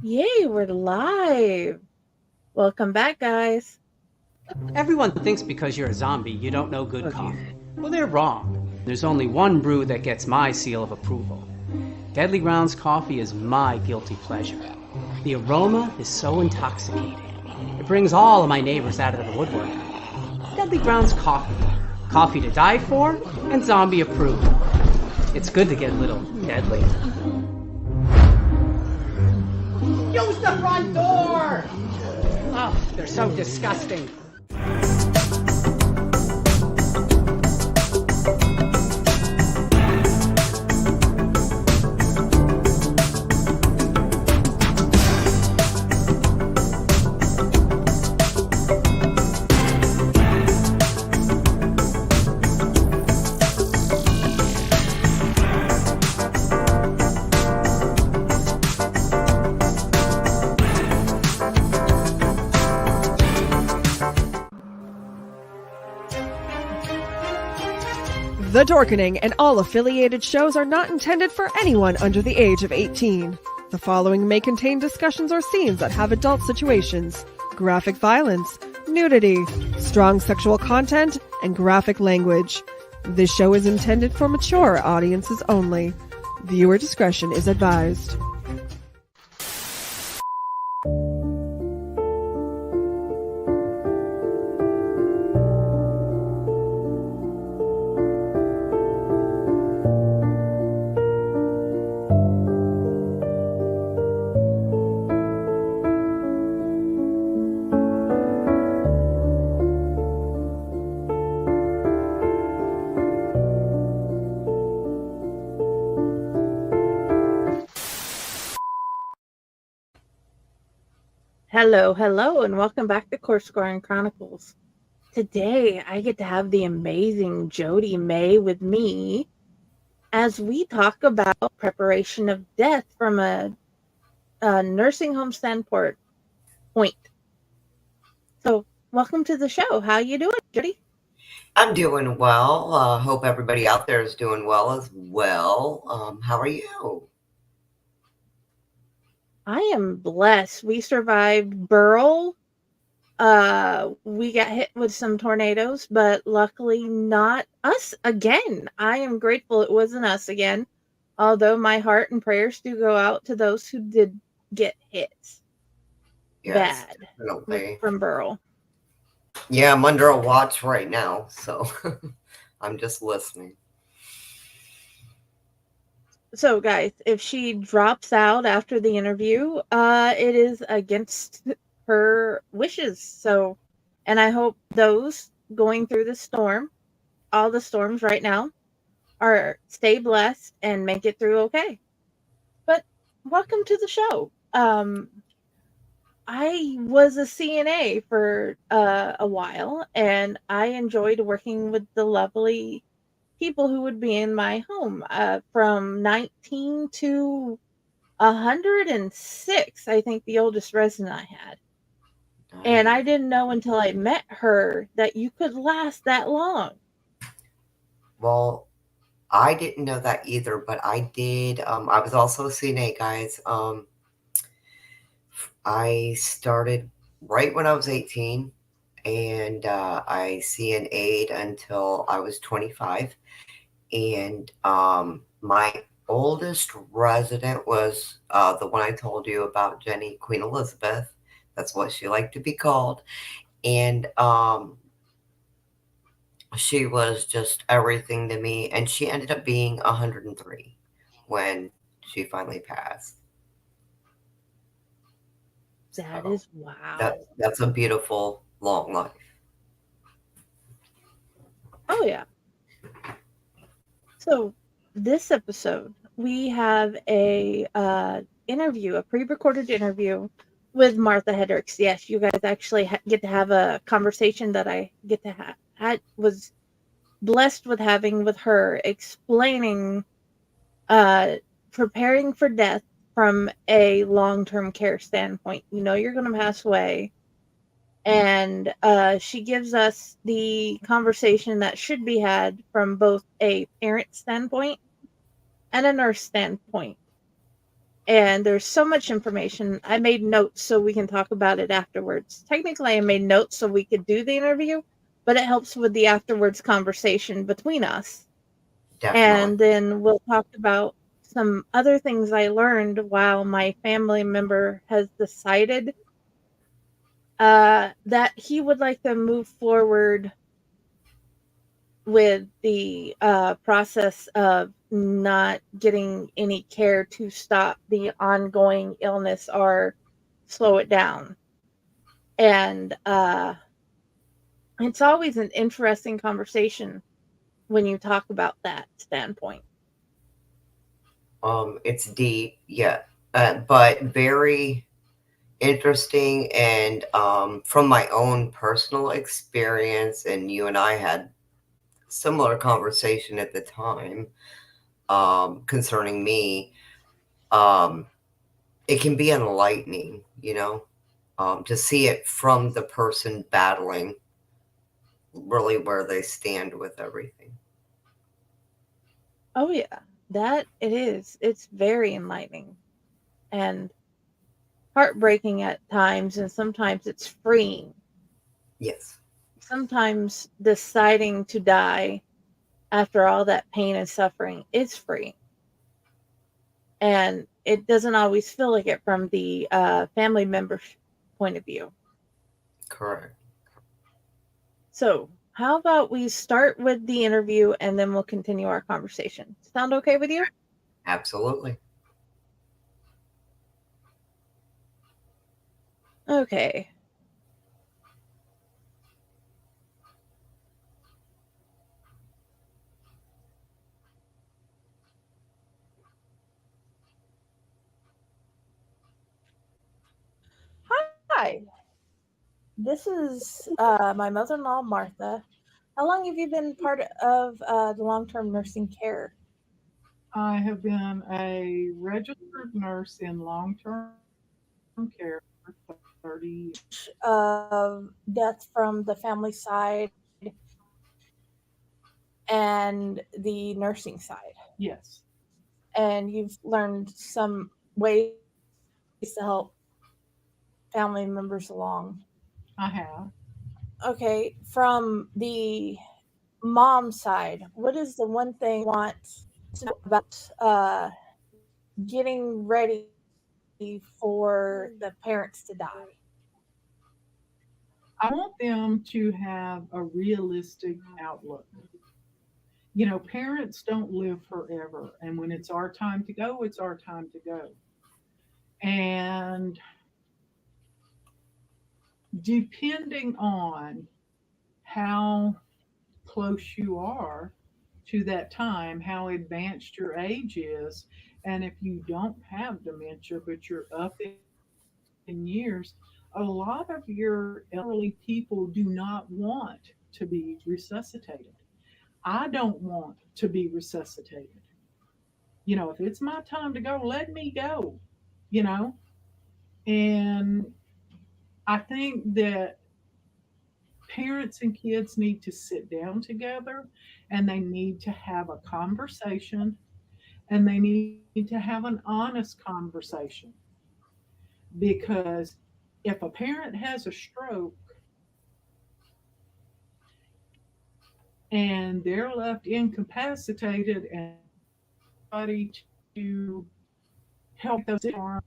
Yay, we're live. Welcome back, guys. Everyone thinks because you're a zombie, you don't know good coffee. Well, they're wrong. There's only one brew that gets my seal of approval. Deadly Grounds coffee is my guilty pleasure. The aroma is so intoxicating. It brings all of my neighbors out of the woodwork. Deadly Grounds coffee. Coffee to die for and zombie approved. It's good to get a little deadly. Use the front door! Oh, they're so disgusting. The Dorkening and all affiliated shows are not intended for anyone under the age of 18. The following may contain discussions or scenes that have adult situations, graphic violence, nudity, strong sexual content, and graphic language. This show is intended for mature audiences only. Viewer discretion is advised. Hello, and welcome back to Course Scoring Chronicles. Today, I get to have the amazing Jody May with me as we talk about preparation of death from a nursing home standpoint. So, welcome to the show. How you doing, Jody? I'm doing well. Hope everybody out there is doing well as well. How are you? I am blessed. We survived Burl. We got hit with some tornadoes, but luckily not us again. I am grateful it wasn't us again, although my heart and prayers do go out to those who did get hit Yes, bad definitely. from Burl. Yeah, I'm under a watch right now, so I'm just listening. So, guys, if she drops out after the interview, it is against her wishes. So, and I hope those going through the storm, all the storms right now, are stay blessed and make it through okay. But welcome to the show. I was a CNA for a while, and I enjoyed working with the lovely people who would be in my home from 19 to 106, I think the oldest resident I had. And I didn't know until I met her that you could last that long. Well, I didn't know that either, but I did. I was also a CNA, guys. I started right when I was 18, and I CNA'd until I was 25. And my oldest resident was the one I told you about, Jenny Queen Elizabeth. That's what she liked to be called. And she was just everything to me. And she ended up being 103 when she finally passed. That So is wow. that's a beautiful long life. Oh, yeah. So, this episode, we have a interview, a pre-recorded interview with Martha Hedrick. Yes, you guys actually get to have a conversation that I get to have. I was blessed with having with her, explaining preparing for death from a long-term care standpoint. You know you're going to pass away, and she gives us the conversation that should be had from both a parent standpoint and a nurse standpoint. And there's so much information. I made notes so we can talk about it afterwards. Technically, I made notes so we could do the interview, but it helps with the afterwards conversation between us. Definitely. And then we'll talk about some other things I learned while my family member has decided that he would like to move forward with the process of not getting any care to stop the ongoing illness or slow it down. And it's always an interesting conversation when you talk about that standpoint. It's deep, yeah, but very interesting. And from my own personal experience, and you and I had similar conversation at the time concerning me. Um, it can be enlightening, to see it from the person battling really where they stand with everything. Oh, yeah, that it is. It's very enlightening and heartbreaking at times, and sometimes it's freeing. Yes, Sometimes deciding to die after all that pain and suffering is freeing. And it doesn't always feel like it from the family member's point of view. correct. So, how about we start with the interview and then we'll continue our conversation? Sound okay with you? Absolutely. Okay. Hi, this is my mother in law, Martha. How long have you been part of the long term nursing care? I have been a registered nurse in long term care for 30 years. Of death from the family side and the nursing side. Yes, And you've learned some ways to help family members along. I have. Okay, from the mom side, what is the one thing you want to know about getting ready for the parents to die? I want them to have a realistic outlook. You know, parents don't live forever. And when it's our time to go, it's our time to go. And depending on how close you are to that time, how advanced your age is, and if you don't have dementia, but you're up in years, a lot of your elderly people do not want to be resuscitated. I don't want to be resuscitated. You know, if it's my time to go, let me go, you know? And I think that parents and kids need to sit down together and they need to have a conversation and they need to have an honest conversation because if a parent has a stroke and they're left incapacitated and there's nobody to help make those decisions for them,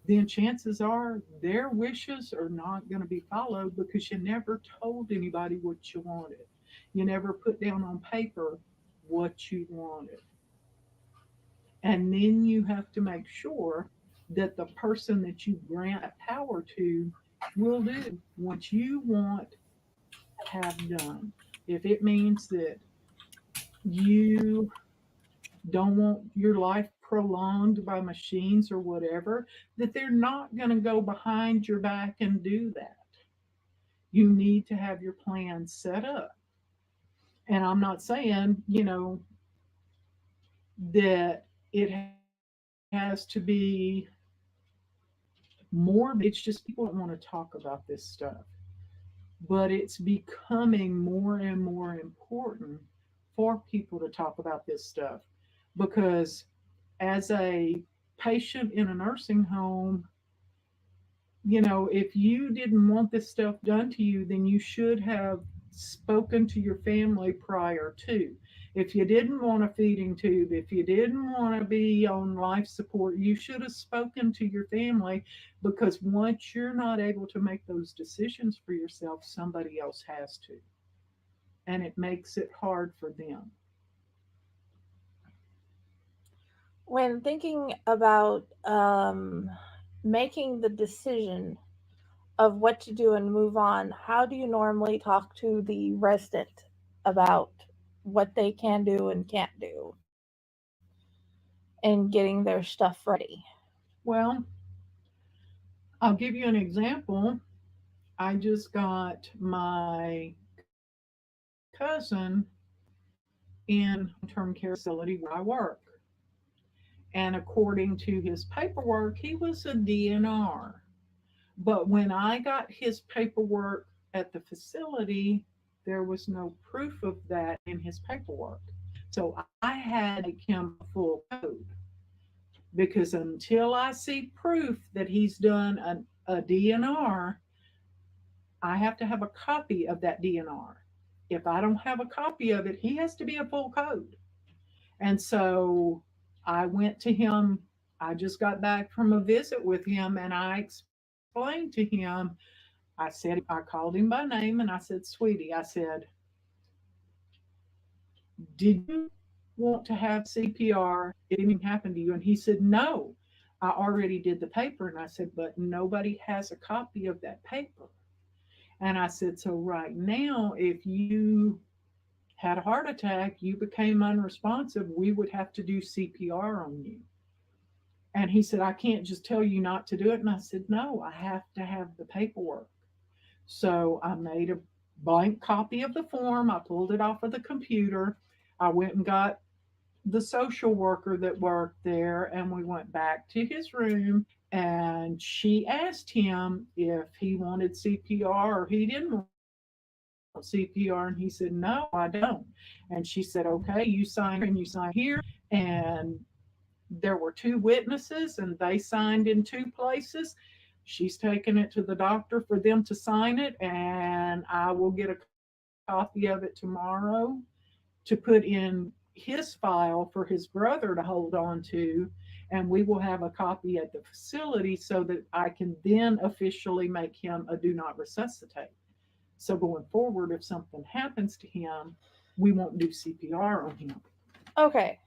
then chances are their wishes are not going to be followed because you never told anybody what you wanted. You never put down on paper what you wanted. And then you have to make sure that the person that you grant that power to will do what you want to have done. If it means that you don't want your life prolonged by machines or whatever, that they're not going to go behind your back and do that. You need to have your plan set up. And I'm not saying, that it has to be morbid. It's just people don't want to talk about this stuff. But it's becoming more and more important for people to talk about this stuff because as a patient in a nursing home, if you didn't want this stuff done to you, then you should have spoken to your family prior to. If you didn't want a feeding tube, if you didn't want to be on life support, you should have spoken to your family, because once you're not able to make those decisions for yourself, somebody else has to. And it makes it hard for them. When thinking about making the decision of what to do and move on, how do you normally talk to the resident about what they can do and can't do and getting their stuff ready? Well, I'll give you an example. I just got my cousin in long-term care facility where I work. And according to his paperwork, he was a DNR. But when I got his paperwork at the facility, there was no proof of that in his paperwork. So I had to make him a full code, because until I see proof that he's done a DNR, I have to have a copy of that DNR. If I don't have a copy of it, he has to be a full code. And so I went to him. I just got back from a visit with him, and I explained to him. I called him by name and I said, Sweetie, I said, did you want to have CPR if anything happened to you? And he said, No, I already did the paper. And I said, But nobody has a copy of that paper. And I said, So right now, if you had a heart attack, you became unresponsive, we would have to do CPR on you. And he said, I can't just tell you not to do it. And I said, No, I have to have the paperwork. So I made a blank copy of the form. I pulled it off of the computer. I went and got the social worker that worked there, and we went back to his room. And she asked him if he wanted CPR or he didn't want CPR. And he said, No, I don't. And she said, Okay, you sign here and you sign here. And there were two witnesses, and they signed in two places. She's taken it to the doctor for them to sign it, and I will get a copy of it tomorrow to put in his file for his brother to hold on to. And we will have a copy at the facility so that I can then officially make him a do not resuscitate. So going forward, if something happens to him, we won't do CPR on him. Okay.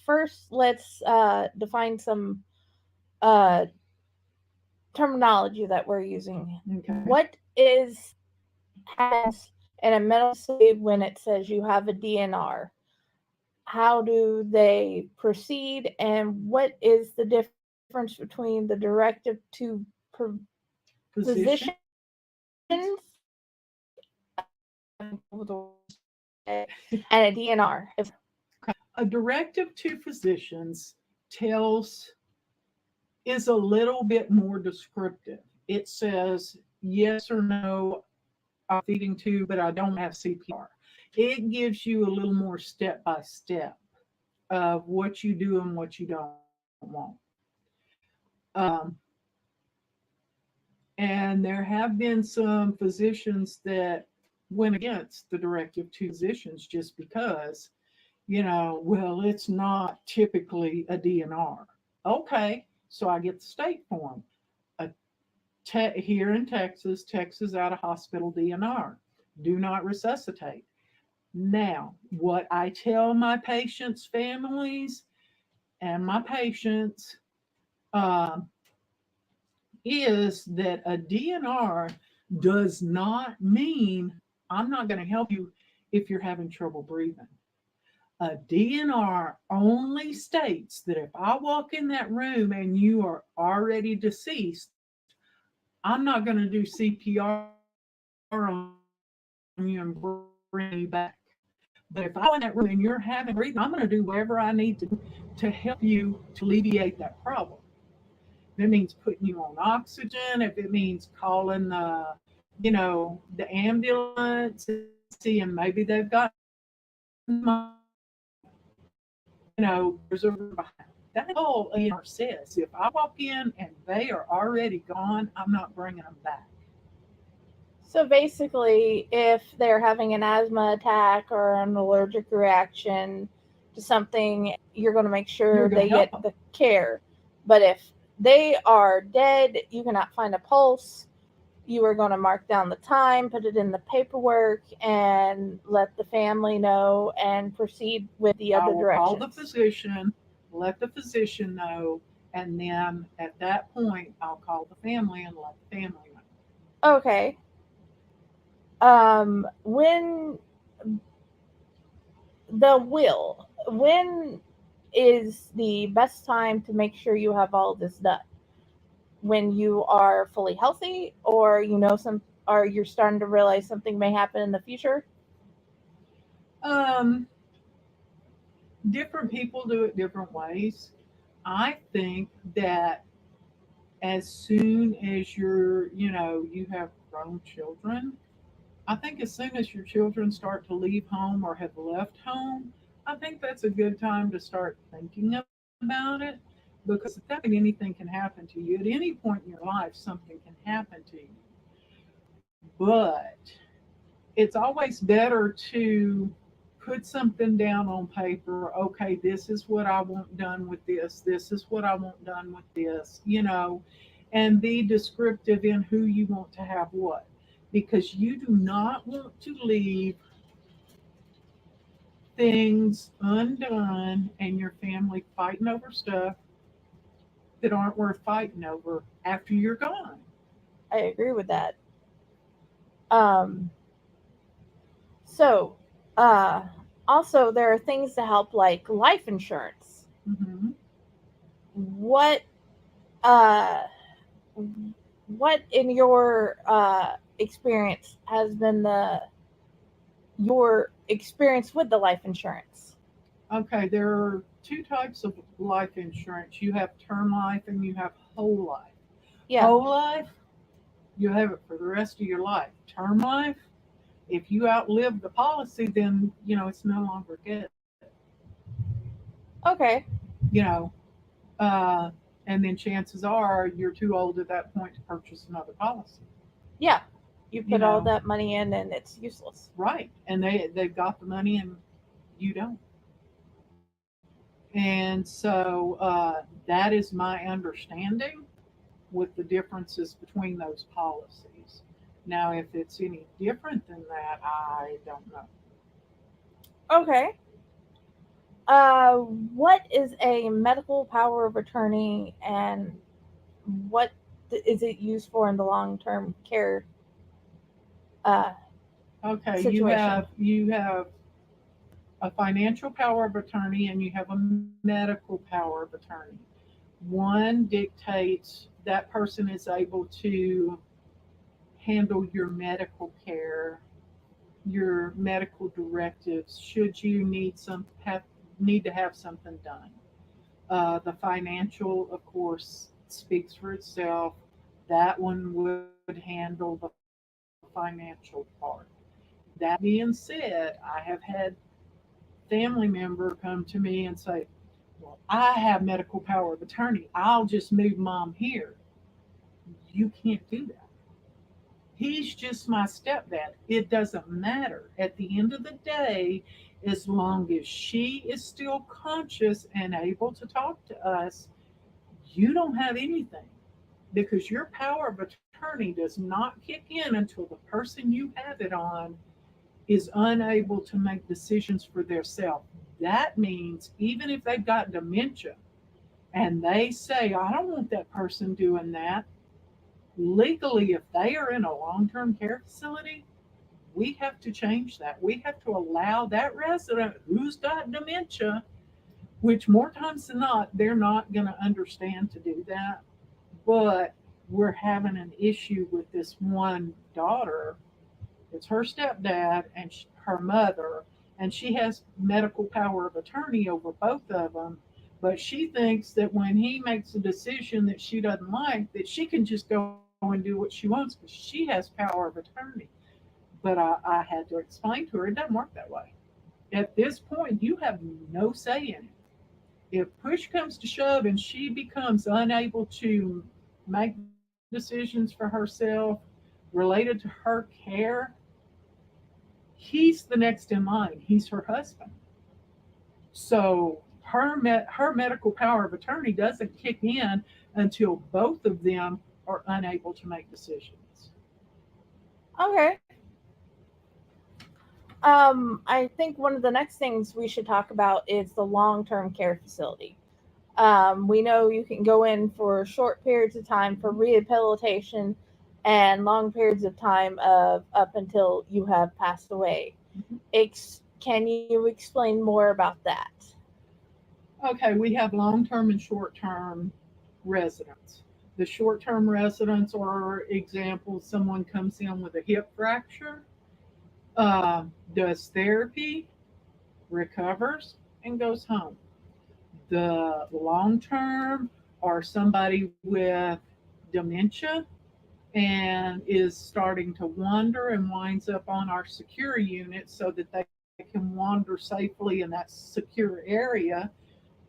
First, let's define some uh, terminology that we're using. Okay. What is happens in a mental state when it says you have a DNR? How do they proceed, and what is the difference between the directive to Physician. physicians and a DNR? A directive to physicians tells is a little bit more descriptive. It says yes or no, I'm feeding tube, but I don't have CPR. It gives you a little more step by step of what you do and what you don't want. Um, and there have been some physicians that went against the directive to physicians just because, well, it's not typically a DNR. Okay, so I get the state form. Here in Texas, Texas out of hospital DNR. Do not resuscitate. Now, what I tell my patients' families and my patients is that a DNR does not mean I'm not going to help you if you're having trouble breathing. A DNR only states that if I walk in that room and you are already deceased, I'm not going to do CPR on you and bring you back. But if I go in that room and you're having breathing, I'm going to do whatever I need to help you to alleviate that problem. If it means putting you on oxygen, if it means calling the ambulance and seeing maybe they've got, there's a behind. That's all ER says. If I walk in and they are already gone, I'm not bringing them back. So basically, if they're having an asthma attack or an allergic reaction to something, you're going to make You're sure going they to help get them. the care. But if they are dead, you cannot find a pulse, you are going to mark down the time, put it in the paperwork, and let the family know and proceed with the I other will call the directions. physician, let the physician know, and then at that point, I'll call the family and let the family know. Okay. When the will, when is the best time to make sure you have all this done? When you are fully healthy, or or you're starting to realize something may happen in the future? Um, Different people do it different ways. I think that as soon as you have grown children, I think as soon as your children start to leave home or have left home, I think that's a good time to start thinking about it, because at that point, anything can happen to you. At any point in your life, something can happen to you. But it's always better to put something down on paper. Okay, this is what I want done with this. This is what I want done with this, and be descriptive in who you want to have what. Because you do not want to leave things undone and your family fighting over stuff that aren't worth fighting over after you're gone. I agree with that. Um, so, uh, Also, there are things to help, like life insurance. Hmm. What, uh, what in your experience has been the your experience with the life insurance? Okay, there are two types of life insurance. You have term life and you have whole life. Yeah. Whole life, you have it for the rest of your life. Term life, if you outlive the policy, then it's no longer good. Okay. You know, uh, and then chances are you're too old at that point to purchase another policy. Yeah. You You put all know, that money in and it's useless. right? And they've got the money and you don't. And so that is my understanding with the differences between those policies. Now, if it's any different than that, I don't know. Okay. What is a medical power of attorney, and what is it used for in the long term care uh, Okay, situation? you have a financial power of attorney and you have a medical power of attorney. One dictates that person is able to handle your medical care, your medical directives, should you need to have something done. The financial, of course, speaks for itself. That one would handle the financial part. That being said, I have had family member come to me and say, "Well, I have medical power of attorney. I'll just move mom here." You can't do that. He's just my stepdad. It doesn't matter. At the end of the day, as long as she is still conscious and able to talk to us, you don't have anything, because your power of attorney does not kick in until the person you have it on is unable to make decisions for themselves. That means even if they've got dementia and they say, "I don't want that person doing that," legally, if they are in a long term care facility, we have to change that. We have to allow that resident who's got dementia, which more times than not, they're not going to understand to do that. But we're having an issue with this one daughter. It's her stepdad and her mother, and she has medical power of attorney over both of them. But she thinks that when he makes a decision that she doesn't like, that she can just go and do what she wants because she has power of attorney. But I had to explain to her it doesn't work that way. At this point, you have no say in it. If push comes to shove and she becomes unable to make decisions for herself related to her care, he's the next in line. He's her husband. So her medical power of attorney doesn't kick in until both of them are unable to make decisions. Okay. I think one of the next things we should talk about is the long-term care facility. We know you can go in for short periods of time for rehabilitation and long periods of time of up until you have passed away. Mhm. Can you explain more about that? Okay, we have long term and short term residents. The short term residents are examples someone comes in with a hip fracture, does therapy, recovers, and goes home. The long term are somebody with dementia and is starting to wander and winds up on our secure unit so that they can wander safely in that secure area,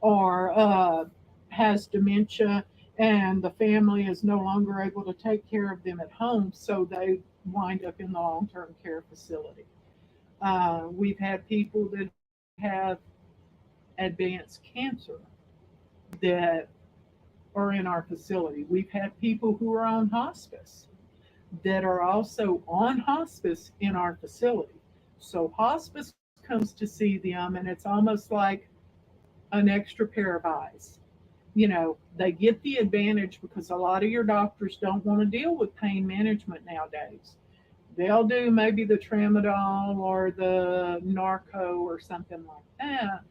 or has dementia and the family is no longer able to take care of them at home, so they wind up in the long term care facility. We've had people that have advanced cancer that are in our facility. We've had people who are on hospice that are also on hospice in our facility. So hospice comes to see them, and it's almost like an extra pair of eyes. They get the advantage because a lot of your doctors don't want to deal with pain management nowadays. They'll do maybe the tramadol or the narco or something like that.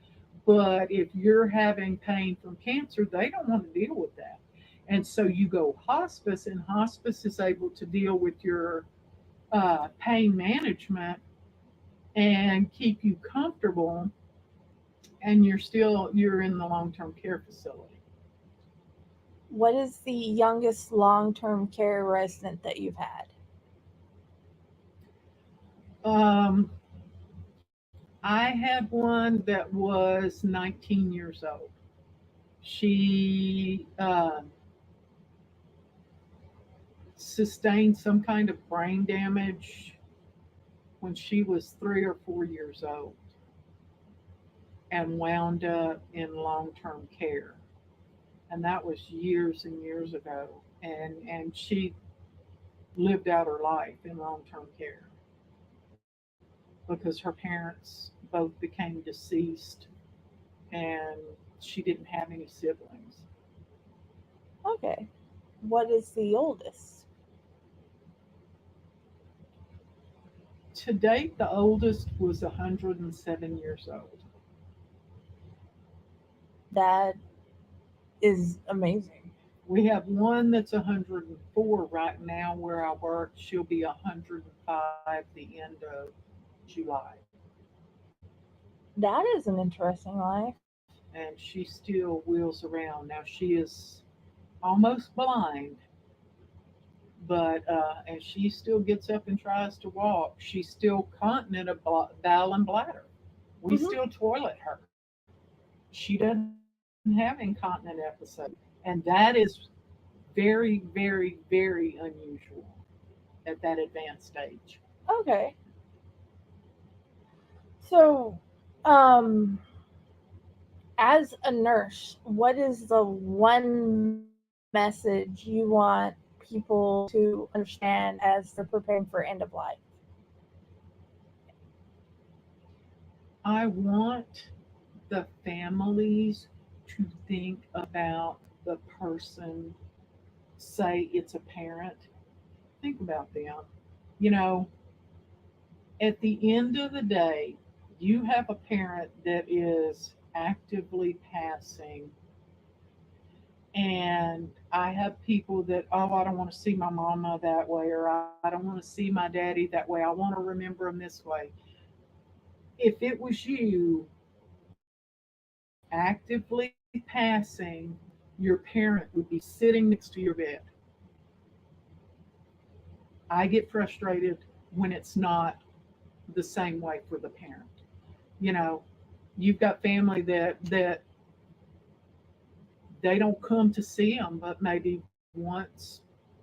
But if you're having pain from cancer, they don't want to deal with that. And so you go hospice, and hospice is able to deal with your pain management and keep you comfortable, and you're in the long-term care facility. What is the youngest long-term care resident that you've had? um, I had one that was 19 years old. She sustained some kind of brain damage when she was 3 or 4 years old and wound up in long term care. And that was years and years ago. And she lived out her life in long term care because her parents both became deceased and she didn't have any siblings. Okay. What is the oldest? To date, the oldest was 107 years old. That is amazing. We have one that's 104 right now where I work. She'll be 105 the end of July. That is an interesting life. And she still wheels around. Now she is almost blind, but and she still gets up and tries to walk. She's still continent of bowel and bladder. We Hmm. still toilet her. She doesn't have incontinent episodes, and that is very, very, very unusual at that advanced stage. Okay. So, um, as a nurse, what is the one message you want people to understand as they're preparing for end of life? I want the families to think about the person, say it's a parent, think about them. You know, at the end of the day, you have a parent that is actively passing. And I have people that, oh, I don't want to see my mama that way, or I don't want to see my daddy that way. I want to remember him this way. If it was you actively passing, your parent would be sitting next to your bed. I get frustrated when it's not the same way for the parent. You know, you've got family that they don't come to see them, but maybe once,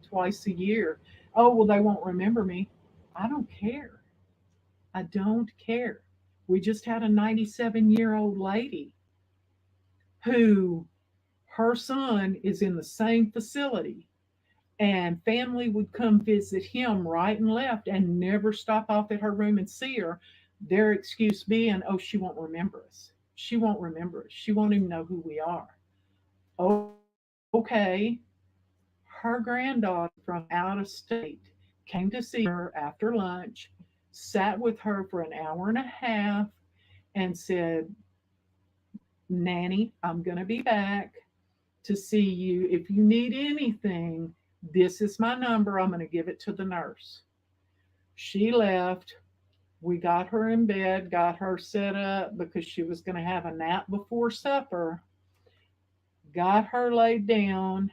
twice a year. Oh, well, they won't remember me. I don't care. I don't care. We just had a 97-year-old lady who her son is in the same facility, and family would come visit him right and left and never stop off at her room and see her. Their excuse being, oh, she won't remember us. She won't remember us. She won't even know who we are. Okay. Her granddaughter from out of state came to see her after lunch, sat with her for an hour and a half, and said, Nanny, I'm going to be back to see you. If you need anything, this is my number. I'm going to give it to the nurse. She left. We got her in bed, got her set up because she was going to have a nap before supper, got her laid down,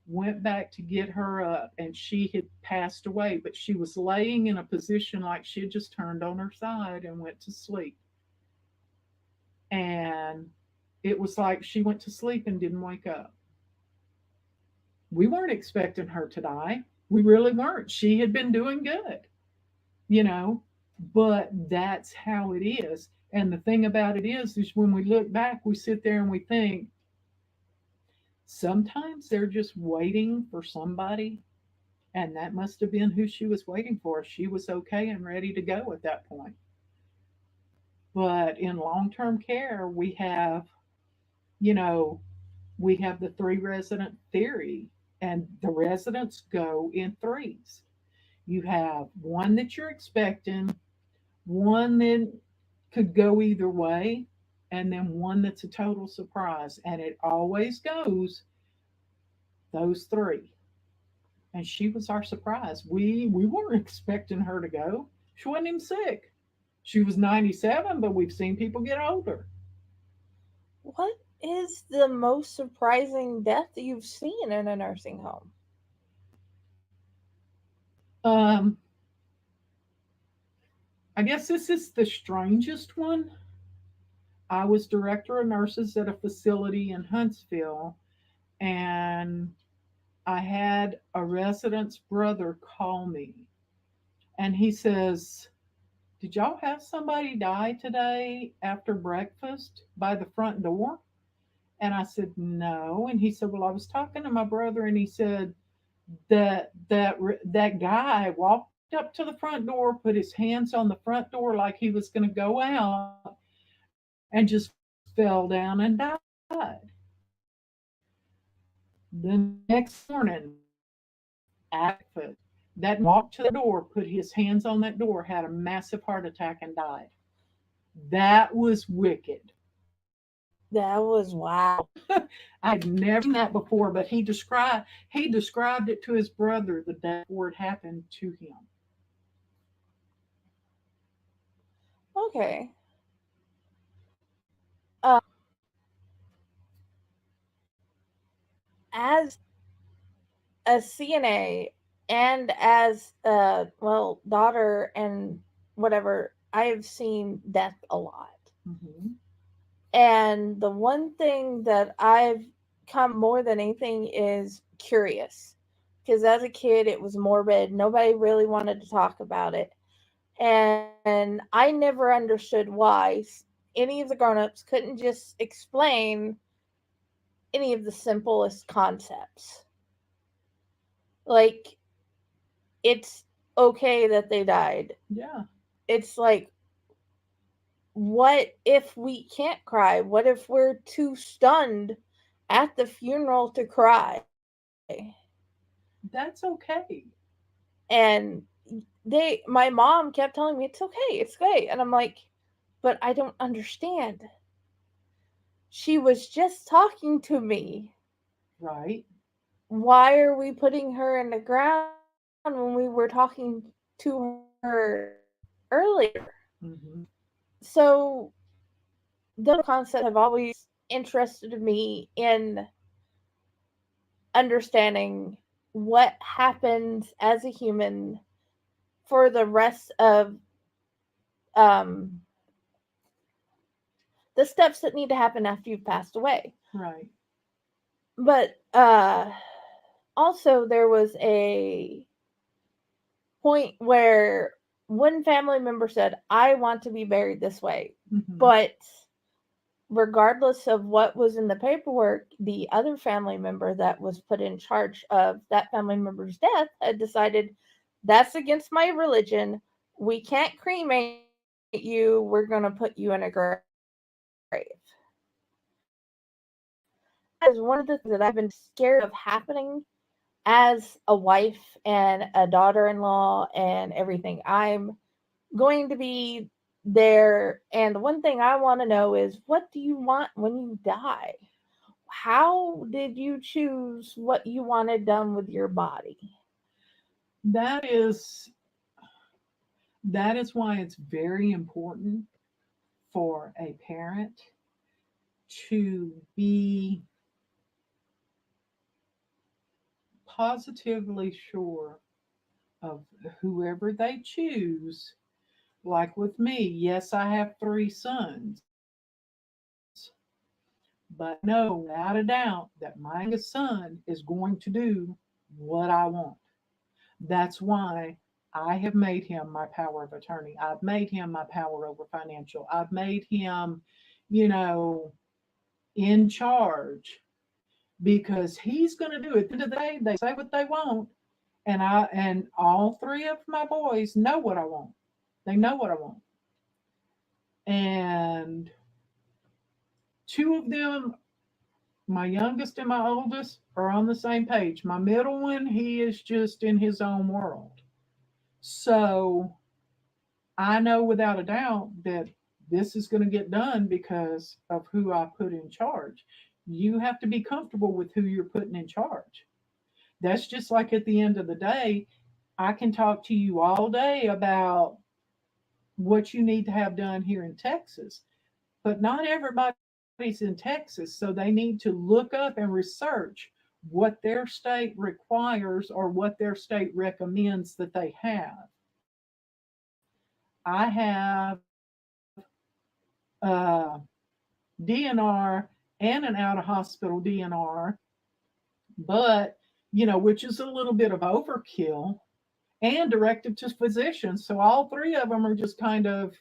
went back to get her up, and she had passed away, but she was laying in a position like she had just turned on her side and went to sleep. And it was like she went to sleep and didn't wake up. We weren't expecting her to die. We really weren't. She had been doing good, you know, but that's how it is. And the thing about it is when we look back, we sit there and we think sometimes they're just waiting for somebody. And that must have been who she was waiting for. She was okay and ready to go at that point. But in long term care, you know, we have the three resident theory, and the residents go in threes. You have one that you're expecting, one that could go either way, and then one that's a total surprise. And it always goes those three. And she was our surprise. We weren't expecting her to go. She wasn't even sick. She was 97, but we've seen people get older. What is the most surprising death that you've seen in a nursing home? Um, I guess this is the strangest one. I was director of nurses at a facility in Huntsville, and I had a resident's brother call me, and he says, did y'all have somebody die today after breakfast by the front door? And I said, no. And he said, well, I was talking to my brother, and he said that guy walked up to the front door, put his hands on the front door like he was going to go out, and just fell down and died. The next morning, at breakfast, that walked to the door, put his hands on that door, had a massive heart attack, and died. That was wicked. That was wow. I'd never seen that before, but he described it to his brother the day before it happened to him. Okay. As a CNA and as a daughter and whatever, I have seen death a lot. Mm-hmm. And the one thing that I've come more than anything is curious. Because as a kid, it was morbid. Nobody really wanted to talk about it. And I never understood why any of the grown-ups couldn't just explain any of the simplest concepts. Like, it's okay that they died. Yeah. It's like, what if we can't cry? What if we're too stunned at the funeral to cry? That's okay. And my mom kept telling me, it's okay. And I'm like, but I don't understand. She was just talking to me. Right. Why are we putting her in the ground when we were talking to her earlier? Mm-hmm. So those concepts have always interested me in understanding what happens as a human for the rest of the steps that need to happen after you've passed away. Right. But also there was a point where one family member said, "I want to be buried this way." Mhm. But regardless of what was in the paperwork, the other family member that was put in charge of that family member's death had decided that's against my religion. We can't cremate you. We're going to put you in a grave. That is one of the things that I've been scared of happening as a wife and a daughter in law and everything. I'm going to be there. And the one thing I want to know is, what do you want when you die? How did you choose what you wanted done with your body? That is that is why it's very important for a parent to be positively sure of whoever they choose. Like with me, yes, I have three sons, but I know without a doubt that my youngest son is going to do what I want. That's why I have made him my power of attorney. I've made him my power over financial. I've made him, you know, in charge because he's going to do it. At the end of the day, they say what they want, and all three of my boys know what I want. They know what I want, and two of them, my youngest and my oldest, are on the same page. My middle one, he is just in his own world. So I know without a doubt that this is going to get done because of who I put in charge. You have to be comfortable with who you're putting in charge. That's just like at the end of the day, I can talk to you all day about what you need to have done here in Texas, but not everybody's in Texas. So they need to look up and research what their state requires or what their state recommends that they have. I have uh, DNR and an out of hospital DNR, but which is a little bit of overkill, and directive to physicians. So all three of them are just kind of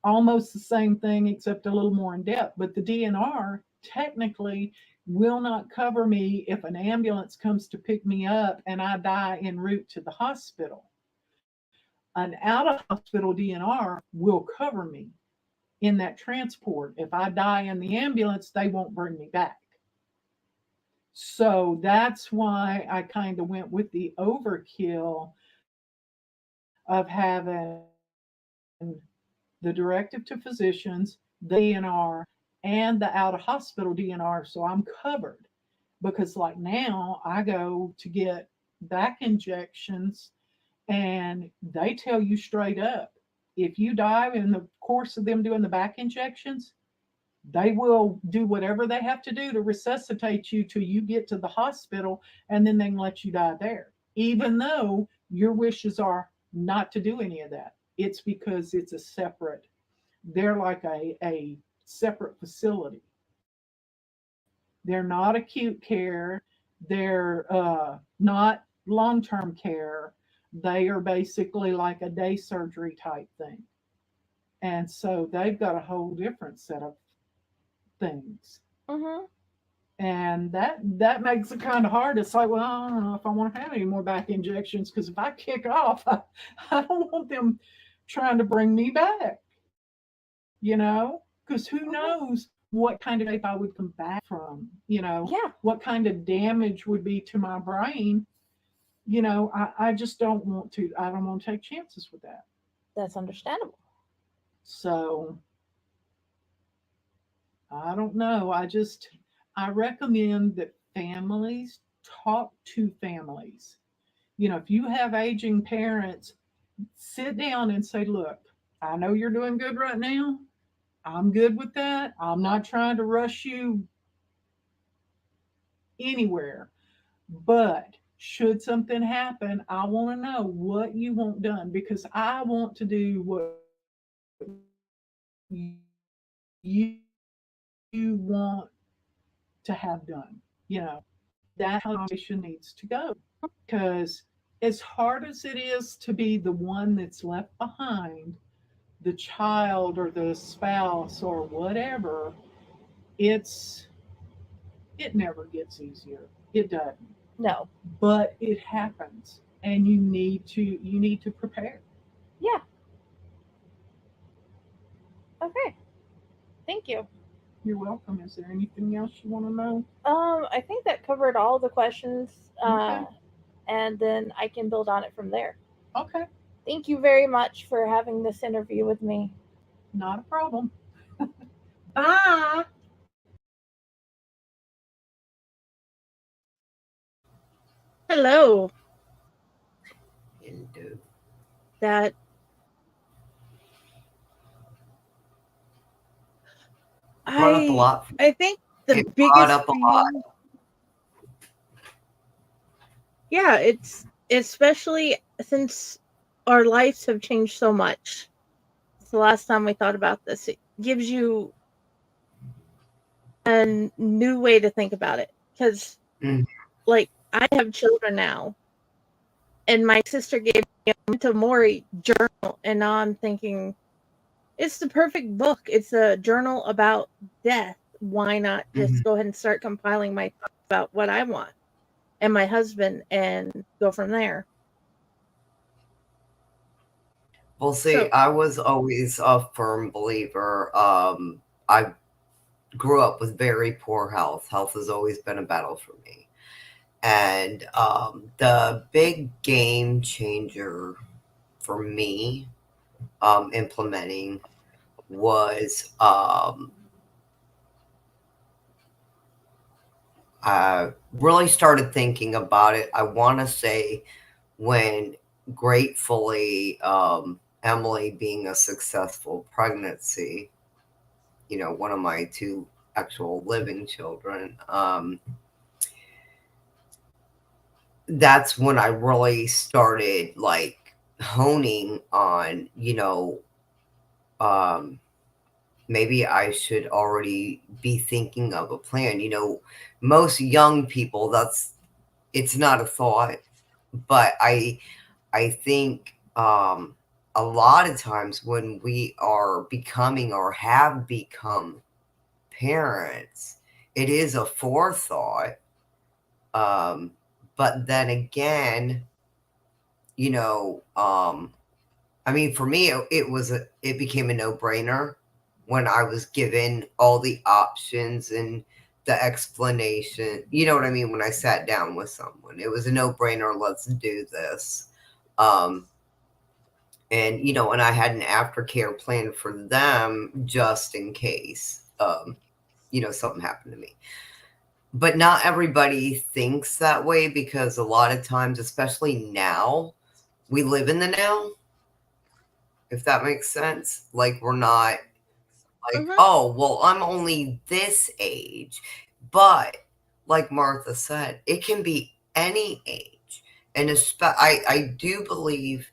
almost the same thing except a little more in depth. But the DNR technically will not cover me if an ambulance comes to pick me up and I die en route to the hospital. An out of hospital DNR will cover me in that transport. If I die in the ambulance, they won't bring me back. So that's why I kind of went with the overkill of having the directive to physicians, the DNR, and the out of hospital DNR. So I'm covered because, like, now I go to get back injections and they tell you straight up, if you die in the course of them doing the back injections, they will do whatever they have to do to resuscitate you till you get to the hospital, and then they can let you die there. Even though your wishes are not to do any of that. It's because it's a separate, they're like a separate facility. They're not acute care, they're not long term care. They are basically like a day surgery type thing. And so they've got a whole different set of things. Mm-hmm. And that makes it kind of hard. It's like, well, I don't know if I want to have any more back injections because if I kick off, I don't want them trying to bring me back, because who knows Mm-hmm. what kind of shape I would come back from, Yeah, what kind of damage would be to my brain. I just don't want to, I don't want to take chances with that. that's understandable. So I don't know. I recommend that families talk to families. If you have aging parents, sit down and say, look, I know you're doing good right now. I'm good with that. I'm not trying to rush you anywhere. But should something happen, I want to know what you want done because I want to do what you want to have done. You know, that conversation needs to go, because as hard as it is to be the one that's left behind, the child or the spouse or whatever, it's it never gets easier. It doesn't. No. But it happens, and you need to prepare. Yeah. Okay. Thank you. You're welcome. Is there anything else you want to know? I think that covered all the questions, Okay. and then I can build on it from there. Okay. Thank you very much for having this interview with me. Not a problem. Bye. Hello. And That brought up a lot. I think the It brought biggest up a lot. thing, yeah, it's especially since our lives have changed so much. It's the last time we thought about this. It gives you a new way to think about it because, Mm. like, I have children now, and my sister gave me a Memento Mori journal, and now I'm thinking it's the perfect book. It's a journal about death. Why not just Mhm. go ahead and start compiling my thoughts about what I want and my husband and go from there? Well, see, So, I was always a firm believer. I grew up with very poor health. Health has always been a battle for me. And the big game changer for me implementing was I really started thinking about it. I want to say when gratefully Emily being a successful pregnancy, one of my two actual living children, that's when I really started like honing on, um, maybe I should already be thinking of a plan. Most young people, it's not a thought, but I think a lot of times when we are becoming or have become parents, it is a forethought. Um, but then again, you know, um, I mean, for me, it became a no brainer when I was given all the options and the explanation. You know what I mean? When I sat down with someone, it was a no brainer. Let's do this. Um, and I had an aftercare plan for them just in case, something happened to me. But not everybody thinks that way because a lot of times, especially now, we live in the now, if that makes sense. Like, we're not like, mhm, oh, well, I'm only this age. But like Martha said, it can be any age. And I do believe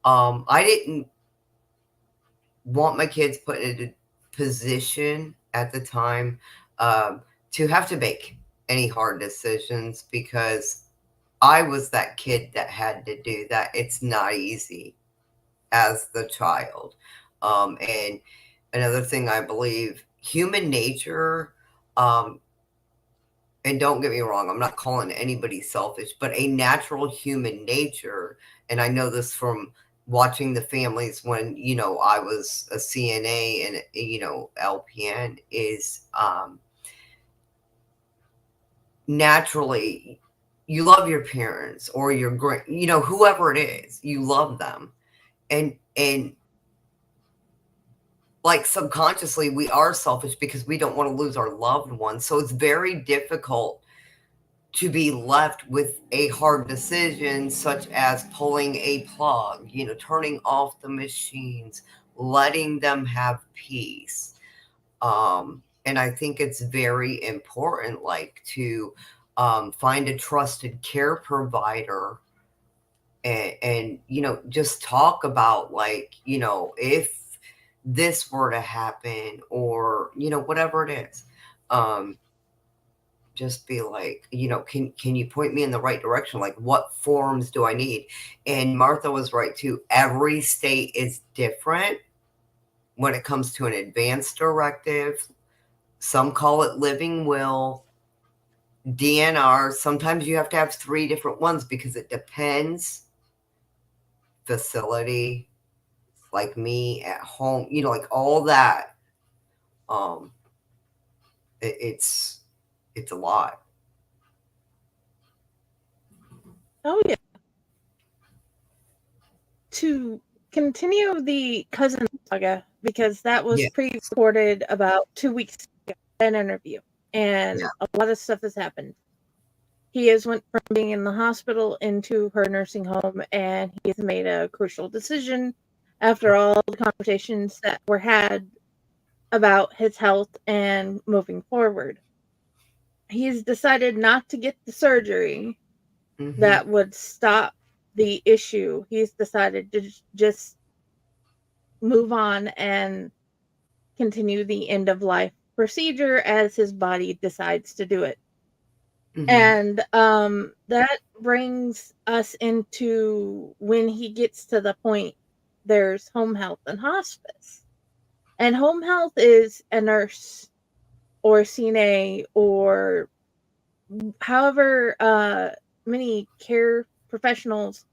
I didn't want my kids put in a position at the time um, to have to make any hard decisions because I was that kid that had to do that. It's not easy as the child. And another thing I believe, human nature, um, and don't get me wrong, I'm not calling anybody selfish, but a natural human nature, and I know this from watching the families when, I was a CNA and, LPN, is naturally you love your parents or your great, whoever it is, you love them. And like subconsciously we are selfish because we don't want to lose our loved ones. So it's very difficult to be left with a hard decision such as pulling a plug, turning off the machines, letting them have peace. And I think it's very important, like, to find a trusted care provider and just talk about, like, if this were to happen or, whatever it is. Um, just be like, can you point me in the right direction? Like, what forms do I need? And Martha was right too. Every state is different when it comes to an advance directive. Some call it living will, DNR. Sometimes you have to have 3 different ones because it depends. Facility, like me at home, like all that. Um, it's a lot. Oh yeah. To continue the cousin saga, because that was Yes. pre-recorded about 2 weeks ago, an interview, and a lot of stuff has happened. He has went from being in the hospital into her nursing home, and he has made a crucial decision after all the conversations that were had about his health and moving forward. He's decided not to get the surgery that would stop the issue. He's decided to just move on and continue the end of life procedure as his body decides to do it. And that brings us into when he gets to the point there's home health and hospice. And home health is a nurse or a CNA or however many care professionals,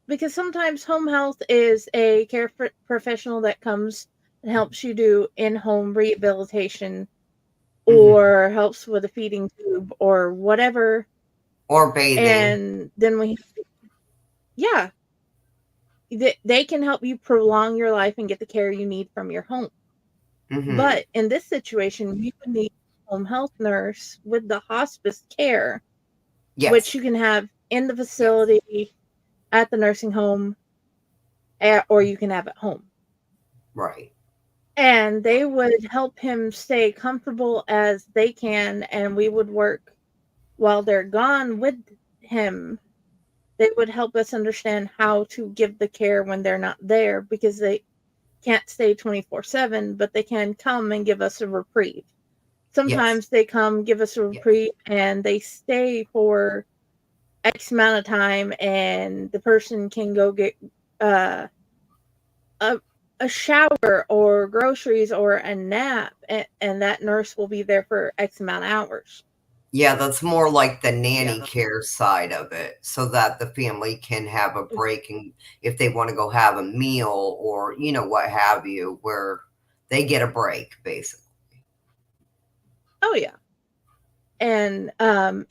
because sometimes home health is a care professional that comes and helps you do in-home rehabilitation or helps with a feeding tube or whatever. Or bathing. And then yeah, they can help you prolong your life and get the care you need from your home. But in this situation, you would need a home health nurse with the hospice care, which you can have in the facility, at the nursing home, or you can have at home. Right. And they would help him stay comfortable as they can, and we would work while they're gone with him. They would help us understand how to give the care when they're not there, because they can't stay 24/7, but they can come and give us a reprieve. Sometimes they come give us a reprieve and they stay for X amount of time, and the person can go get a shower or groceries or a nap, and that nurse will be there for X amount of hours. Yeah, that's more like the nanny care side of it, so that the family can have a break, and if they want to go have a meal or what have you, where they get a break, basically. Oh yeah. And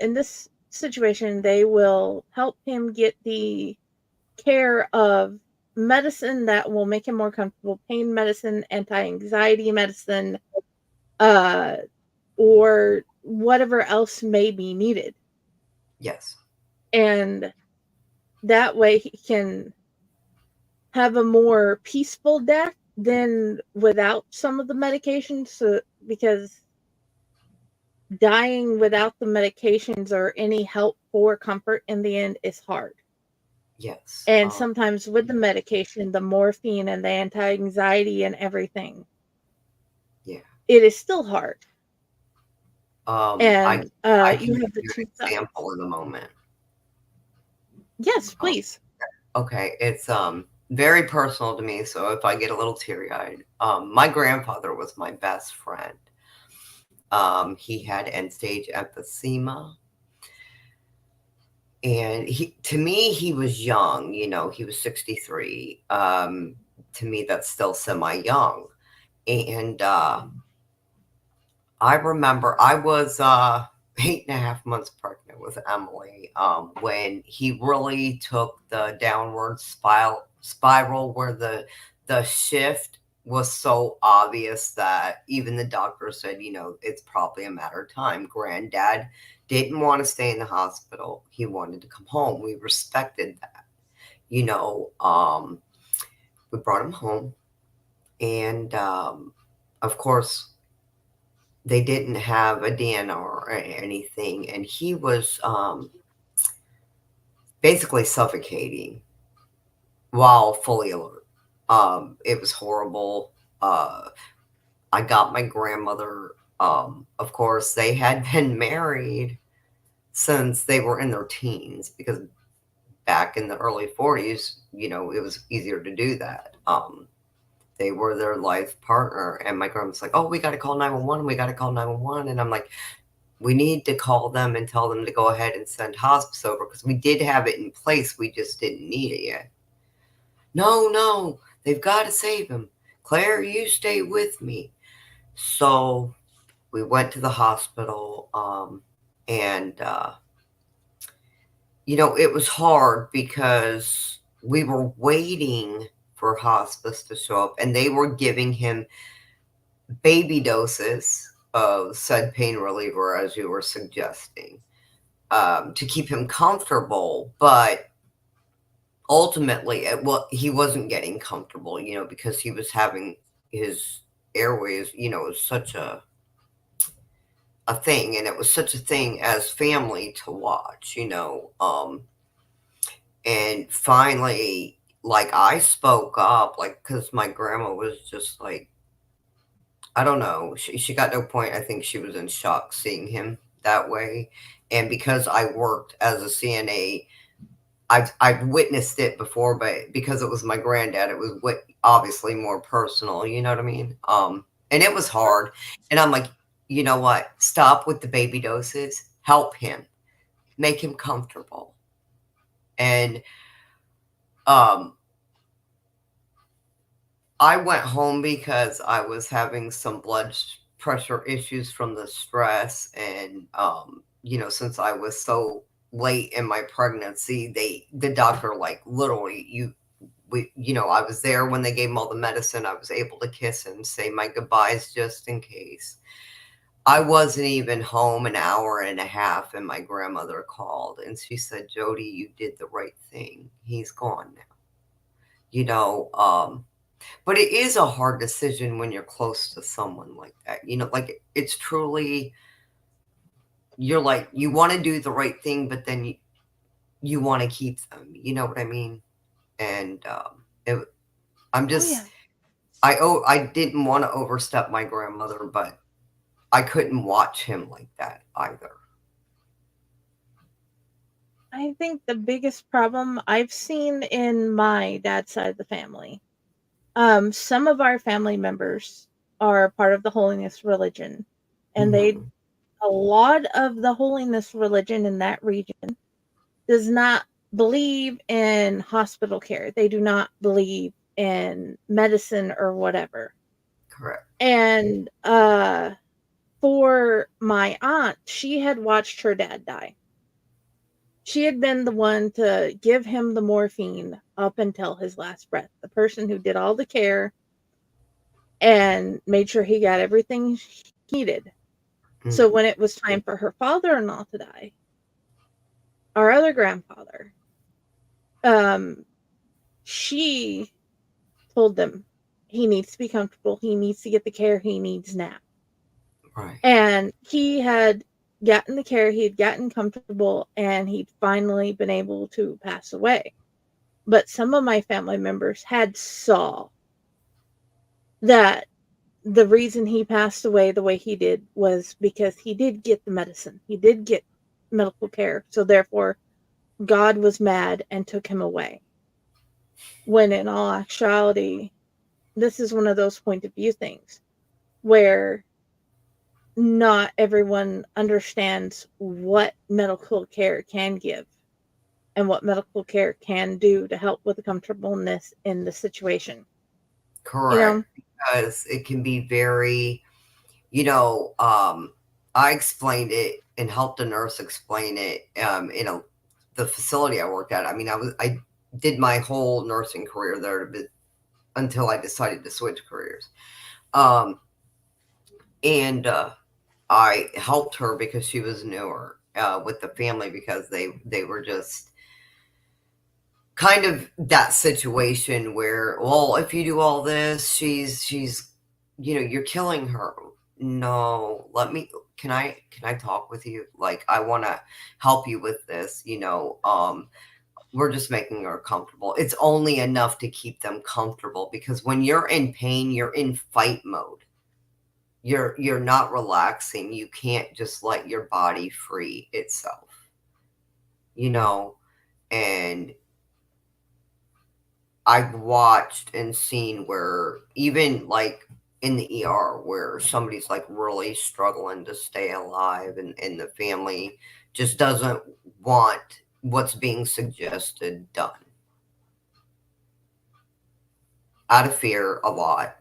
in this situation, they will help him get the care of medicine that will make him more comfortable, pain medicine, anti-anxiety medicine, or whatever else may be needed. Yes. And that way he can have a more peaceful death than without some of the medications. So, because dying without the medications or any help for comfort in the end is hard. Yes. And sometimes with the medication, the morphine and the anti-anxiety and everything, it is still hard. And I you can have the give you two an sides. example in a moment. Yes, please. Okay, it's very personal to me, so if I get a little teary-eyed, my grandfather was my best friend. He had end-stage emphysema, and to me, he was young. He was 63. To me, that's still semi-young, and I remember I was 8.5 months pregnant with Emily when he really took the downward spiral where the shift was so obvious that even the doctor said, it's probably a matter of time. Granddad didn't want to stay in the hospital. He wanted to come home. We respected that. We brought him home. And of course, they didn't have a DNR or anything, and he was basically suffocating while fully alert. It was horrible. I got my grandmother Of course, they had been married since they were in their teens, because back in the early 40s, it was easier to do that. They were their life partner, and my grandma's like, "Oh, we got to call 911. We got to call 911." And I'm like, "We need to call them and tell them to go ahead and send hospice over, because we did have it in place. We just didn't need it yet." "No, no, they've got to save him. Claire, you stay with me." So we went to the hospital, and it was hard because we were waiting for hospice to show up, and they were giving him baby doses of said pain reliever, as you were suggesting, to keep him comfortable. But ultimately, he wasn't getting comfortable, because he was having his airways, it was such a thing, and it was such a thing as family to watch, and finally, like, I spoke up, like, because my grandma was just like, I don't know, she got to a point, I think she was in shock seeing him that way. And because I worked as a CNA, I've witnessed it before, but because it was my granddad, it was obviously more personal, you know what I mean? And it was hard. And I'm like, you know what? Stop with the baby doses. Help him. Make him comfortable. And I went home because I was having some blood pressure issues from the stress. And, since I was so late in my pregnancy, the doctor, like, literally, I was there when they gave him all the medicine. I was able to kiss him, say my goodbyes just in case. I wasn't even home an hour and a half, and my grandmother called, and she said, "Jody, you did the right thing. He's gone now." But it is a hard decision when you're close to someone like that. Like, it's truly, you're like, you want to do the right thing, but then you want to keep them. You know what I mean? And I'm Oh just, yeah. I didn't want to overstep my grandmother, but I couldn't watch him like that either. I think the biggest problem I've seen in my dad's side of the family, some of our family members are part of the holiness religion, and Hmm. a lot of the holiness religion in that region does not believe in hospital care. They do not believe in medicine or whatever. Correct. And for my aunt, she had watched her dad die. She had been the one to give him the morphine up until his last breath. The person who did all the care and made sure he got everything he needed. So Hmm. when it was time for her father-in-law to die, our other grandfather, um, she told them he needs to be comfortable. He needs to get the care he needs now. Right. And he had gotten the care, he had gotten comfortable, and he'd finally been able to pass away. But some of my family members had saw that the reason he passed away the way he did was because he did get the medicine. He did get medical care. So therefore, God was mad and took him away. When in all actuality, this is one of those point of view things where not everyone understands what medical care can give and what medical care can do to help with the comfortableness in the situation. You know? Correct. Because it can be very, you know, I explained it and helped a nurse explain it, in the facility I worked at. I mean, I did my whole nursing career there until I decided to switch careers. Um, and I helped her because she was newer, with the family, because they were just kind of that situation where, well, if you do all this, she's you're killing her. No, can I talk with you? Like, I want to help you with this. We're just making her comfortable. It's only enough to keep them comfortable, because when you're in pain, you're in fight mode. you're not relaxing. You can't just let your body free itself, you know. And I've watched and seen where even like in the ER where somebody's like really struggling to stay alive, and the family just doesn't want what's being suggested done out of fear a lot.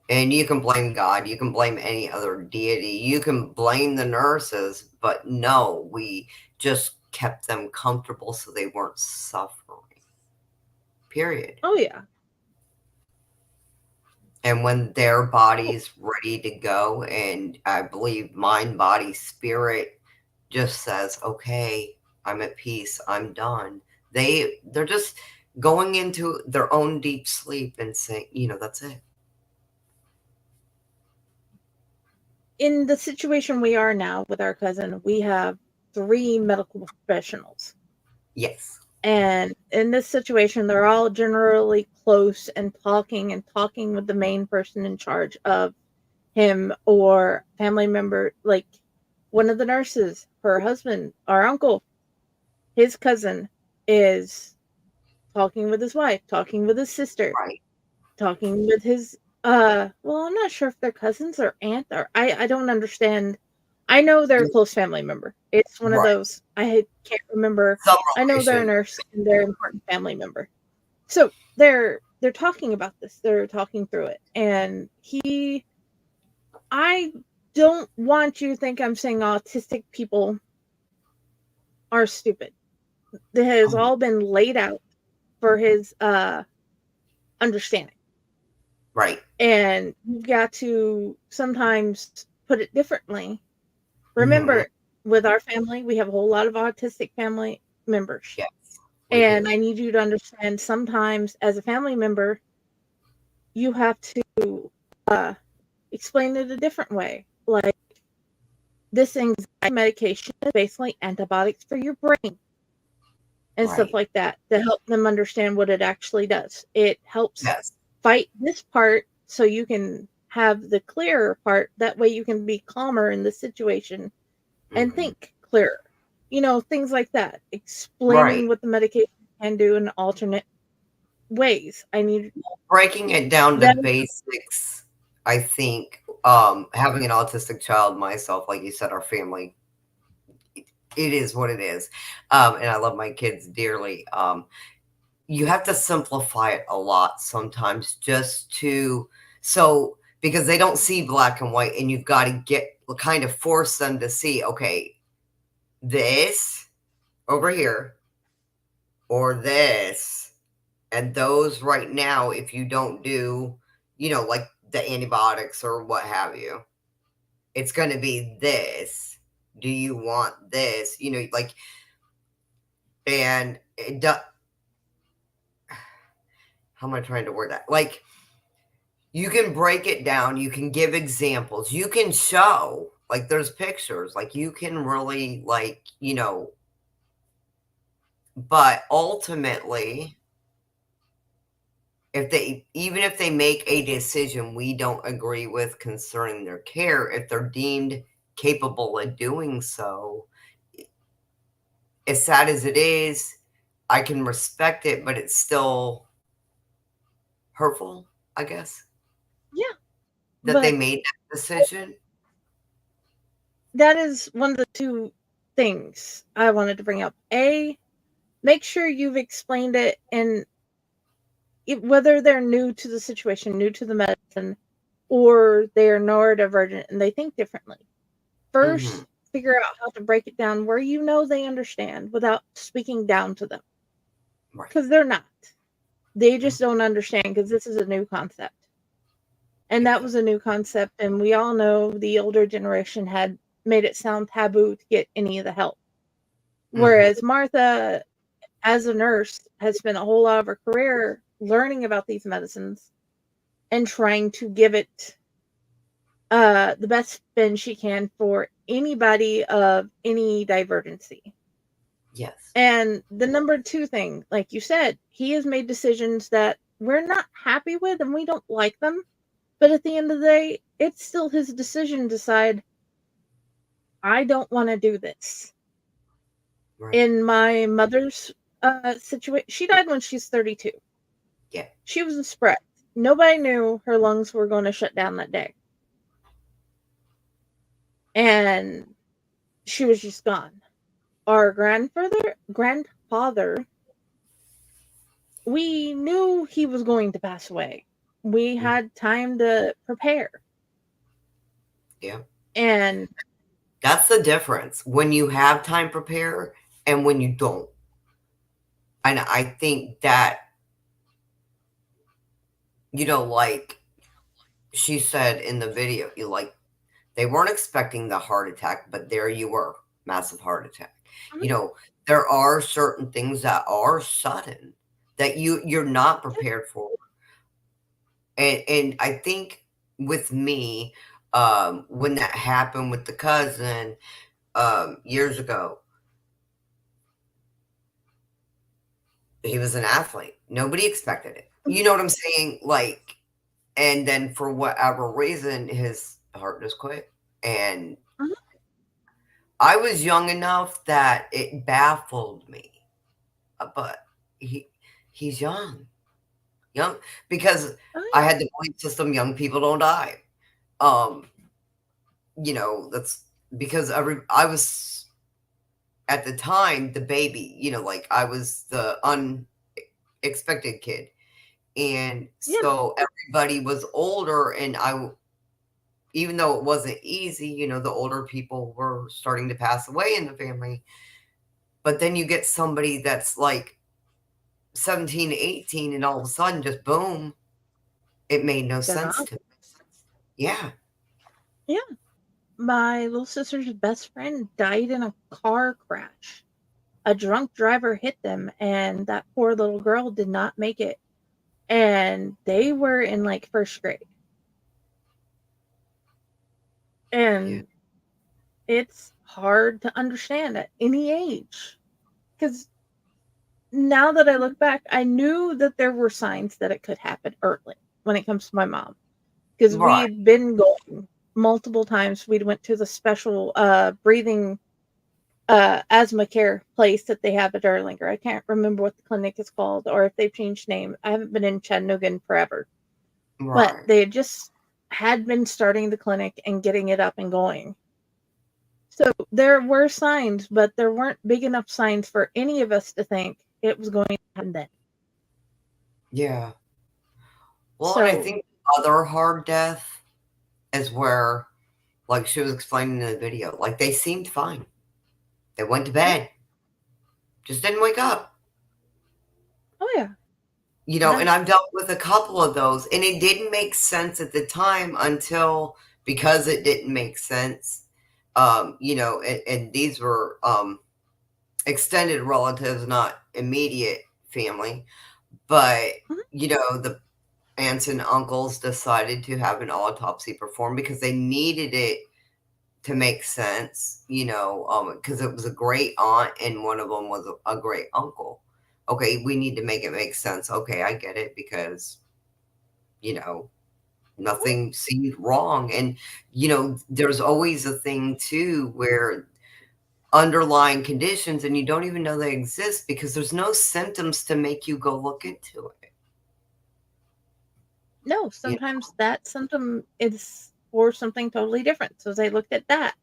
And you can blame God, you can blame any other deity, you can blame the nurses, but no, we just kept them comfortable so they weren't suffering. Period. Oh yeah. And when their body's ready to go, and I believe mind, body, spirit just says, okay, I'm at peace, I'm done. They're just going into their own deep sleep and saying, that's it. In the situation we are now with our cousin, we have 3 medical professionals. Yes. And in this situation, they're all generally close and talking with the main person in charge of him or family member. Like one of the nurses, her husband, our uncle, his cousin is talking with his wife, talking with his sister, Right. talking with his well, I'm not sure if they're cousins or aunt, or I don't understand. I know they're a close family member. It's one of Right. those, I can't remember. Some I know they're a relation. nurse and they're an important family member. So they're talking about this. They're talking through it. And I don't want you to think I'm saying autistic people are stupid. It has all been laid out for his understanding. Right. And you've got to sometimes put it differently. Remember, with our family, we have a whole lot of autistic family members. Yes. And I need you to understand sometimes as a family member, you have to explain it a different way. Like this anxiety medication is basically antibiotics for your brain and stuff like that to help them understand what it actually does. It helps fight this part so you can have the clearer part. That way you can be calmer in the situation and think clearer. Things like that. Explaining what the medication can do in alternate ways. I need breaking it down to basics. I think having an autistic child myself, like you said, our family, it is what it is. And I love my kids dearly. You have to simplify it a lot sometimes because they don't see black and white, and you've got to kind of force them to see, okay, this over here or this. And those right now, if you don't do, like the antibiotics or what have you, it's going to be this. Do you want this? And it does. How am I trying to word that? Like, you can break it down. You can give examples. You can show, like, there's pictures. Like, you can really, but ultimately, even if they make a decision we don't agree with concerning their care, if they're deemed capable of doing so, as sad as it is, I can respect it, but it's still hurtful, I guess. Yeah. That they made that decision. That is one of the 2 things I wanted to bring up. A, make sure you've explained it, and whether they're new to the situation, new to the medicine, or they're neurodivergent and they think differently. First, figure out how to break it down where they understand without speaking down to them. Because they're not. They just don't understand because this is a new concept. And that was a new concept, and we all know the older generation had made it sound taboo to get any of the help. Whereas Martha, as a nurse, has spent a whole lot of her career learning about these medicines and trying to give it the best spin she can for anybody of any divergency. Yes. And the number 2 thing, like you said, he has made decisions that we're not happy with and we don't like them, But at the end of the day, it's still his decision to decide, I don't want to do this. Right. In my mother's situation, she died when she's 32. Yeah. She was a spread. Nobody knew her lungs were going to shut down that day. And she was just gone. Our grandfather, we knew he was going to pass away. We had time to prepare. Yeah. And That's the difference when you have time prepare and when you don't. And I think that, like she said in the video, they weren't expecting the heart attack, but there you were, massive heart attack. There are certain things that are sudden that you're not prepared for. And I think with me, when that happened with the cousin, years ago, he was an athlete. Nobody expected it. You know what I'm saying? Like, and then for whatever reason, his heart just quit. And Mhm. I was young enough that it baffled me. But he's young, because Oh, I yeah. had the belief system, young people don't die. Um, that's because I was at the time the baby, like I was the unexpected kid. And Yeah. so everybody was older, and even though it wasn't easy, the older people were starting to pass away in the family. But then you get somebody that's like 17, 18, and all of a sudden, just boom, it made no They're sense gone. to me. Yeah. Yeah. My little sister's best friend died in a car crash. A drunk driver hit them, and that poor little girl did not make it. And they were in like first grade. Yeah. And it's hard to understand at any age. Because now that I look back, I knew that there were signs that it could happen early when it comes to my mom. Because we Right. had been going multiple times. We went to the special breathing asthma care place that they have at Erlanger. I can't remember what the clinic is called or if they've changed name. I haven't been in Chattanooga in forever. But Right. they had been starting the clinic and getting it up and going. So there were signs, but there weren't big enough signs for any of us to think it was going to happen then. Yeah. Well, and I So, think other hard death is where, like she was explaining in the video, like they seemed fine. They went to yeah. bed, just didn't wake up. Oh, yeah. And That, I've dealt with a couple of those, and it didn't make sense at the time until, because it didn't make sense. And these were extended relatives, not immediate family, but mhm, the aunts and uncles decided to have an autopsy performed because they needed it to make sense, because it was a great aunt and one of them was a great uncle. Okay, we need to make it make sense. Okay, I get it, because, you know, nothing seemed wrong. And, there's always a thing too where underlying conditions and you don't even know they exist because there's no symptoms to make you go look into it. no, You sometimes that symptom is for something totally different. So they looked at that.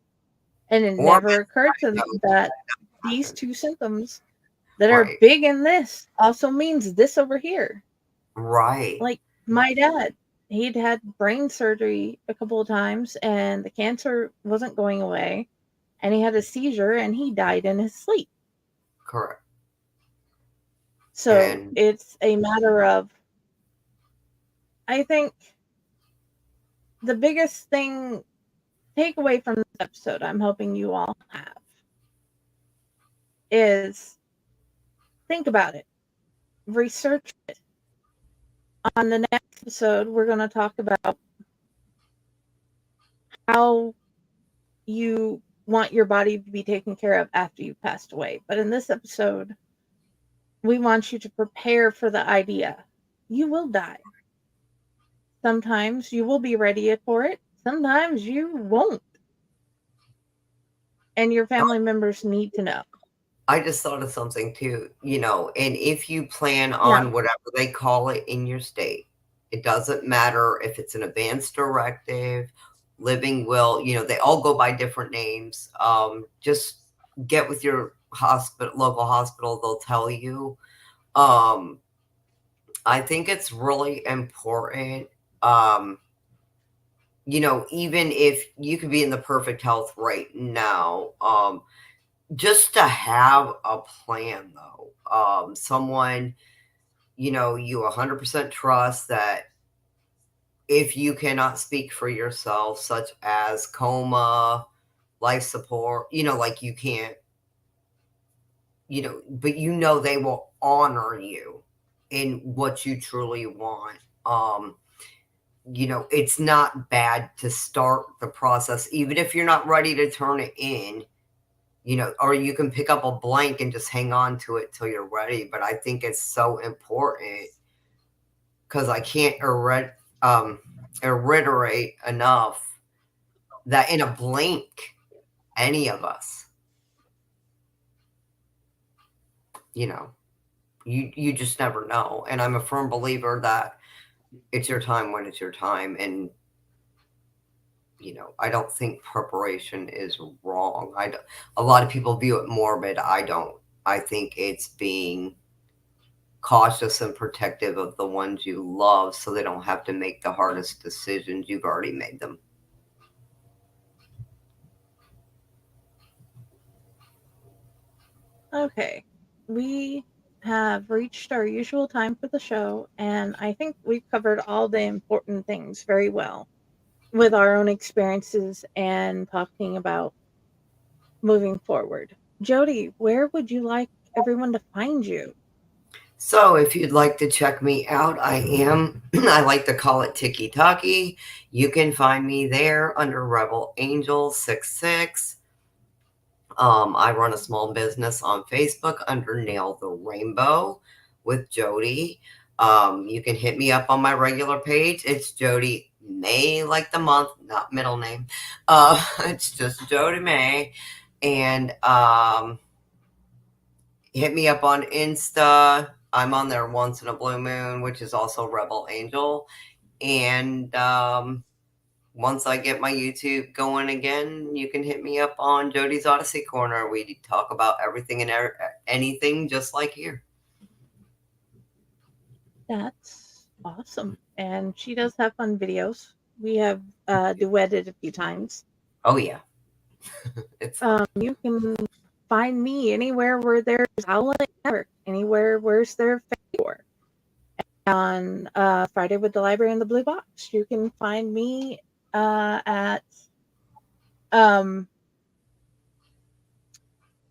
And it or never occurred to you them know, that these happen. two symptoms that are Right. big in this also means this over here. Right. Like my dad, he'd had brain surgery a couple of times and the cancer wasn't going away. And he had a seizure and he died in his sleep. Correct. So And it's a matter of, I think the biggest thing takeaway from this episode I'm hoping you all have is think about it, research it. On the next episode, we're going to talk about how you want your body to be taken care of after you've passed away. But in this episode, we want you to prepare for the idea you will die. Sometimes you will be ready for it. Sometimes you won't. And your family members need to know. I just thought of something too, and if you plan Yeah. on whatever they call it in your state, it doesn't matter if it's an advance directive, living will, they all go by different names. Just get with your local hospital, they'll tell you. I think it's really important. Um, Even if you could be in the perfect health right now, just to have a plan though, someone, you 100% trust that if you cannot speak for yourself, such as coma, life support, like you can't, but they will honor you in what you truly want. It's not bad to start the process, even if you're not ready to turn it in, or you can pick up a blank and just hang on to it till you're ready. But I think it's so important because I can't reiterate enough that in a blink, any of us, you just never know. And I'm a firm believer that it's your time when it's your time. And I don't think preparation is wrong. A lot of people view it morbid. I don't. I think it's being cautious and protective of the ones you love so they don't have to make the hardest decisions. You've already made them. Okay. We have reached our usual time for the show, and I think we've covered all the important things very well with our own experiences and talking about moving forward. Jody, where would you like everyone to find you? So if you'd like to check me out, I like to call it Tiki Talkie. You can find me there under Rebel Angel 66. I run a small business on Facebook under Nail the Rainbow with Jody. You can hit me up on my regular page. It's Jody May, like the month, not middle name. It's just Jody May. And hit me up on Insta. I'm on there once in a blue moon, which is also Rebel Angel. And once I get my YouTube going again, you can hit me up on Jody's Odyssey Corner. We talk about everything and anything just like here. That's awesome. And she does have fun videos. We have duetted a few times. Oh, yeah. It's You can find me anywhere where there's Outlet Network, anywhere where's there Facebook. On Friday with the Library in the Blue Box. You can find me at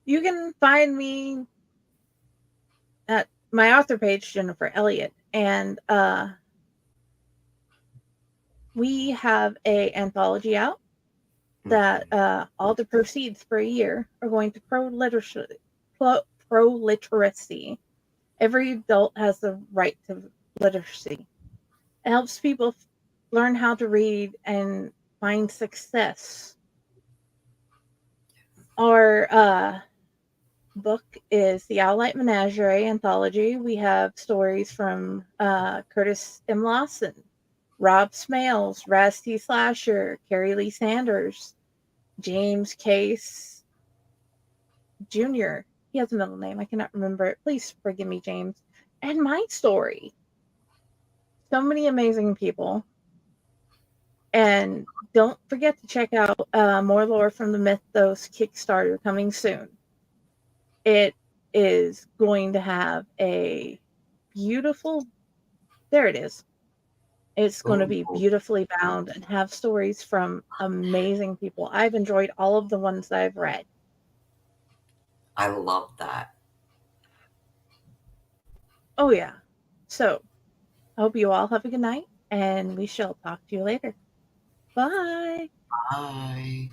you can find me at my author page, Jennifer Elliott, and we have a anthology out that all the proceeds for a year are going to pro literacy. Every adult has the right to literacy. It helps people learn how to read and find success. Our book is the Owlite Menagerie anthology. We have stories from Curtis M. Lawson, Rob Smales, Raz T. Slasher, Carrie Lee Sanders, James Case Jr. He has a middle name. I cannot remember it. Please forgive me, James. And my story. So many amazing people. And don't forget to check out More Lore from the Mythos Kickstarter coming soon. It is going to have a beautiful, there it is. It's going to be beautifully bound and have stories from amazing people. I've enjoyed all of the ones that I've read. I love that. Oh, yeah. So, I hope you all have a good night, and we shall talk to you later. Bye. Bye.